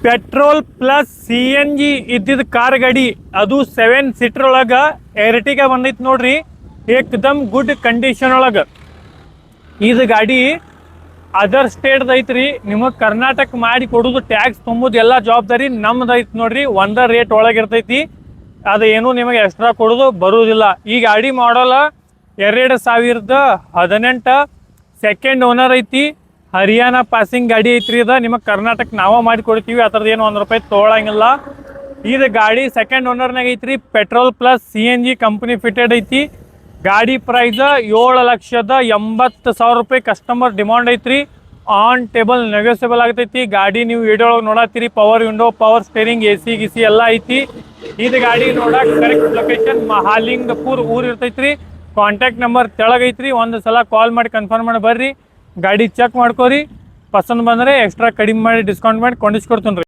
Petrol plus CNG ಇದ್ದಿದ್ದ car ಗಾಡಿ, ಅದು 7 ಸೀಟರ್ ಒಳಗೆ ಎರ್ಟಿಗಾ ಬಂದೈತಿ ನೋಡ್ರಿ. ಏಕ್ದಮ್ ಗುಡ್ ಕಂಡೀಷನ್ ಒಳಗೆ ಇದು ಗಾಡಿ ಅದರ್ ಸ್ಟೇಟ್ ಐತ್ರಿ. ನಿಮಗೆ ಕರ್ನಾಟಕ ಮಾಡಿ ಕೊಡೋದು, ಟ್ಯಾಕ್ಸ್ ತುಂಬೋದು ಎಲ್ಲ ಜವಾಬ್ದಾರಿ ನಮ್ದು ಐತಿ ನೋಡ್ರಿ. ಒಂದ ರೇಟ್ ಒಳಗೆ ಇರ್ತೈತಿ, ಅದು ಏನು ನಿಮಗೆ ಎಕ್ಸ್ಟ್ರಾ ಕೊಡೋದು ಬರುವುದಿಲ್ಲ. ಈ ಗಾಡಿ ಮಾಡಲ್ 2018 ಸೆಕೆಂಡ್ ಓನರ್ ಐತಿ. ಹರಿಯಾಣ ಪಾಸಿಂಗ್ ಗಾಡಿ ಐತ್ರಿ. ಇದು ನಿಮಗೆ ಕರ್ನಾಟಕ ನಾವ ಮಾಡಿ ಕೊಡ್ತೀವಿ, ಅದ್ರದ್ದು ಏನು ₹1 ತೊಗೊಳಂಗಿಲ್ಲ. ಇದು ಗಾಡಿ ಸೆಕೆಂಡ್ ಓನರ್ನಾಗ ಐತ್ರಿ. Petrol plus CNG company fitted ಐತಿ. ಗಾಡಿ ಪ್ರೈಸ್ ₹7,80,000 ಕಸ್ಟಮರ್ ಡಿಮಾಂಡ್ ಐತ್ರಿ. ಆನ್ ಟೇಬಲ್ ನೆಗೋಸಿಯಬಲ್ ಆಗ್ತೈತಿ. ಗಾಡಿ ನೀವು ವಿಡಿಯೋ ಒಳಗೆ ನೋಡತ್ತೀರಿ. Power window, power steering, AC ಗಿಸಿ ಎಲ್ಲ ಐತಿ. ಇದು ಗಾಡಿ ನೋಡಕ್ ಕರೆಕ್ಟ್ ಲೊಕೇಶನ್ ಮಹಾಲಿಂಗಪುರ್ ಊರ್ ಇರ್ತೈತ್ರಿ. Contact number ತೆಳಗೈತ್ರಿ. ಒಂದು ಸಲ ಕಾಲ್ ಮಾಡಿ ಕನ್ಫರ್ಮ್ ಮಾಡಿ ಬರ್ರಿ. ಗಾಡಿ ಚೆಕ್ ಮಾಡ್ಕೋರಿ. ಪಸಂದ್ ಬಂದರೆ ಎಕ್ಸ್ಟ್ರಾ ಕಡಿಮೆ ಮಾಡಿ ಡಿಸ್ಕೌಂಟ್ ಮಾಡಿ ಕೊಂಡಿಸ್ಕೊಡ್ತೀನಿ.